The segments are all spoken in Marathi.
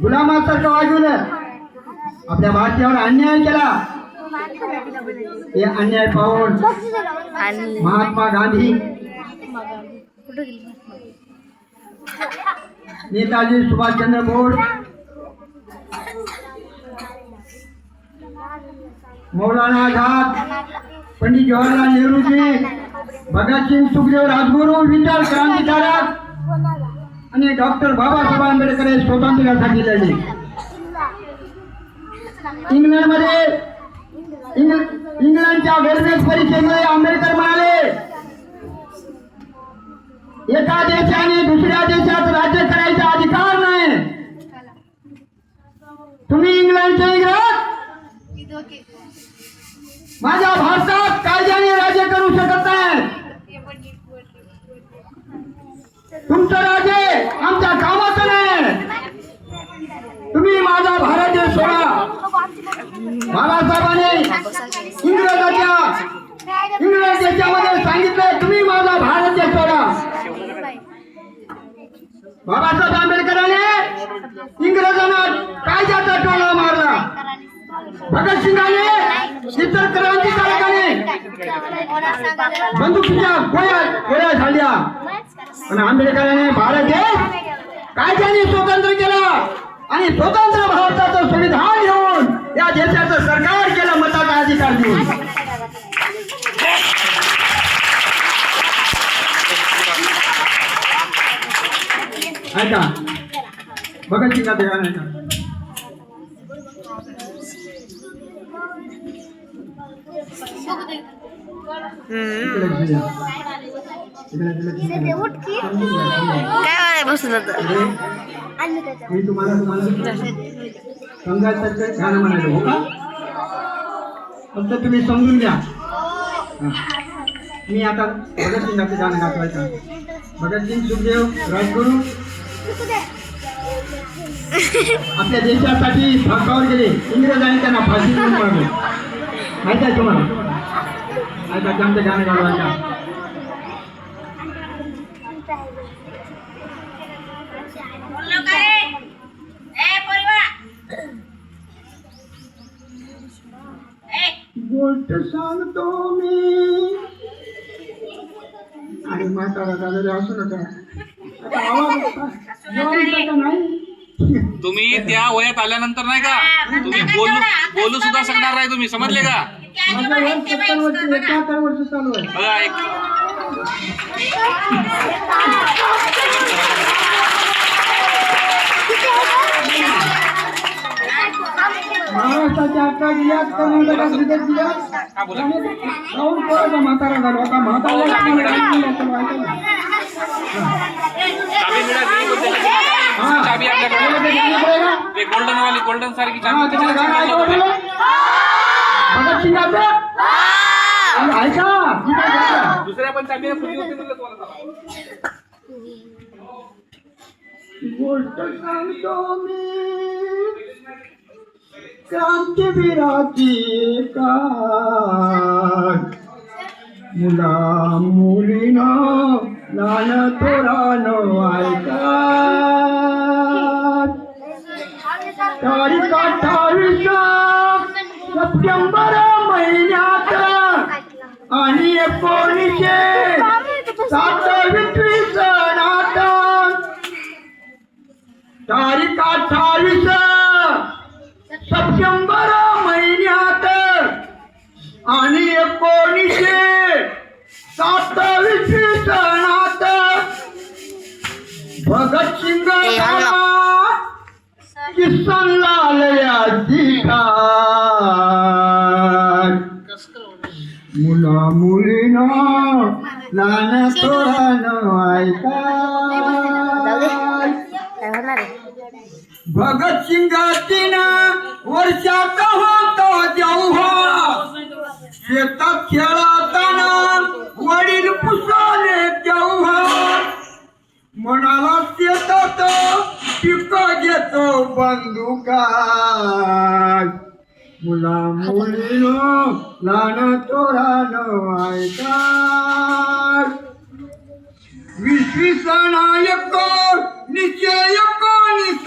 गुलामासारखं वागवलं, आपल्या भारतीयावर अन्याय केला. हे अन्याय पाहून महात्मा गांधी, नेताजी सुभाषचंद्र बोस, मौलाना आझाद, पंडित जवाहरलाल नेहरूजी, भगतसिंग, सुखदेव, राजगुरू, विठ्ठल क्रांतिकारक आणि डॉक्टर बाबासाहेब आंबेडकर हे स्वातंत्र्यासाठी लढले. इंग्लंडच्या वेल्वेस परिषदेमध्ये आंबेडकर म्हणाले, एका देशाने दुसऱ्या देशात राज्य करायचा अधिकार नाही. तुम्ही इंग्लंडचे इंग्रज माझ्या भारतात कायद्याने राज्य करू शकत नाही. तुमचं राज्य आमच्या कामाचं नाही. तुम्ही माझा भारत देश सोडा. बाबासाहेबांनी इंग्रज देशामध्ये सांगितलं, तुम्ही माझा भारत देश सोडा. बाबासाहेब आंबेडकरांनी इंग्रजांना कायद्याचा टोला मारला. भगतसिंगाने, इतर क्रांतिकारकाने बंदुकीच्या गोळ्या झाल्या. पण आंबेडकरांनी भारत देश कायद्याने स्वतंत्र केला आणि स्वतंत्र भारताचं संविधान घेऊन या देशाचं सरकार केलं, मताचा अधिकार देऊन. ऐका भगतसिंगाचं गाणं ऐका. काय बसलं मी तुम्हाला समजायचं गाणं म्हणायचं हो का? फक्त तुम्ही समजून घ्या. मी आता भगतसिंगाचं गाणं गातो ऐका. भगतसिंग, सुखदेव, राजगुरू आपल्या देशासाठी फासावर गेले. इंग्रजांनी त्यांना फाशी देऊन मारले. माहिती आहे तुम्हाला? ऐका त्यांचं गाणं गातो ऐका. गोष्ट सांगतो मी आणि म्हातारा झालेले असू नका. तुम्ही त्या वयात आल्यानंतर नाही का तुम्ही बोलू सुद्धा शकणार नाही. तुम्ही समजले का? माझं वय 70 वर्ष 71 वर्ष चालू आहे. बघा एक महाराष्ट्राच्या 11 जिल्ह्यात, कर्नाटकात 2 जिल्ह्यात जाऊन पोराचा म्हातारा झाला होता. म्हातारा चाबी आपल्याकडे गोल्डन वाली, गोल्डन सारखी चाबी. ऐका दुसऱ्या पण चाबी गोष्ट सांगतो मी क्रांतीवीराची का मुला मुलीनं लहान तोरानं ऐका. तारीख 28 सप्टेंबर महिन्यात आणि 1927 सणात. तारीख 28 सप्टेंबर महिन्यात आणि 1927 सणात भगतसिंग किसनलाल याची मुला मुलीनं लहान तोरानं ऐका. भगतसिंग 3 वर्षात होता जेव्हा शेतात खेळताना वडील पुसाले तेव्हा म्हणाला शेतात पिक घेतो बंदुका. मुला मुलीनं लहान तोरानं ऐका. 20 सण 19 19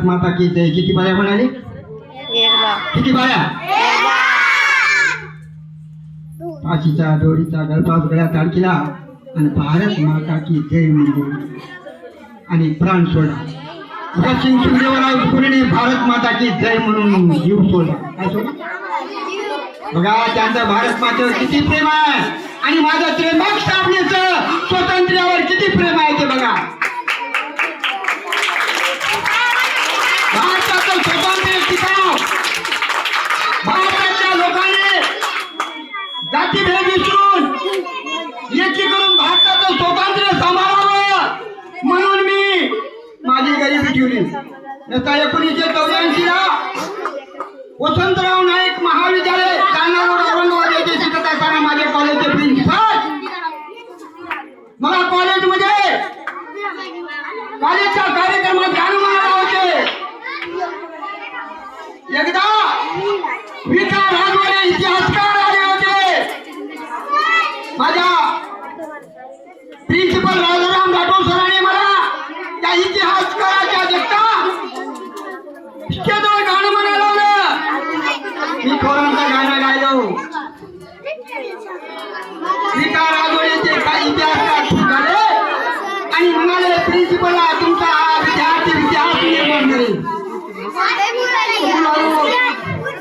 भारत माता की जय. किती बाया म्हणाली? किती बाया? फाशीच्या दोरीचा गळफास गळ्यात अडकिला आणि भारत माता की जय म्हणजे आणि प्राण सोडला. भगतसिंग सुखदेवराव फुलेने भारत माता की जय म्हणून जीव सोडला. काय सोडला? बघा त्यांचं भारत मातेवर किती प्रेम आहे आणि माझं त्र्यंबक साबणेचं स्वातंत्र्यावर किती प्रेम आहे ते बघा. भारताचं स्वातंत्र्य टिकाव, भारताच्या लोकांनी जातीभेद विसरून एकी करून भारताचं स्वातंत्र्य सांभाळावं म्हणून मी माझी गरिबी ठेवली. नंतर 1984 ला वसंतराव नाईक महाविद्यालय जालना रोड औरंगाबाद येथे शिकत असताना माझे कॉलेजचे प्रिन्सिपल मला कॉलेजमध्ये कॉलेजच्या कार्यक्रमात गाणं म्हणाले होते. एकदा विका राजवाडे इतिहासकार आले होते. माझ्या प्रिन्सिपल राजाराम राठोड सरांनी मला त्या इतिहासकाराच्या देखता स्टेजवर गाणं म्हणायला लावलं. मी थोरांचं गाणं गायलो. विका राजवाडेचे काही इतिहासकार खूप झाले आणि म्हणाले प्रिन्सिपलला तुमचा हा विद्यार्थी इतिहास निर्माण करेल.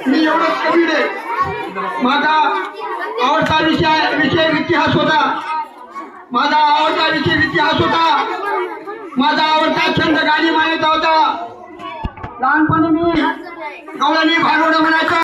मी एवढंच कमी आहे. माझा आवडता विषय इतिहास होता. माझा आवडता विषय इतिहास होता. माझा आवडता छंद गाणी मानायचा होता. लहानपणी मी गवळणी भांडवड म्हणायचा.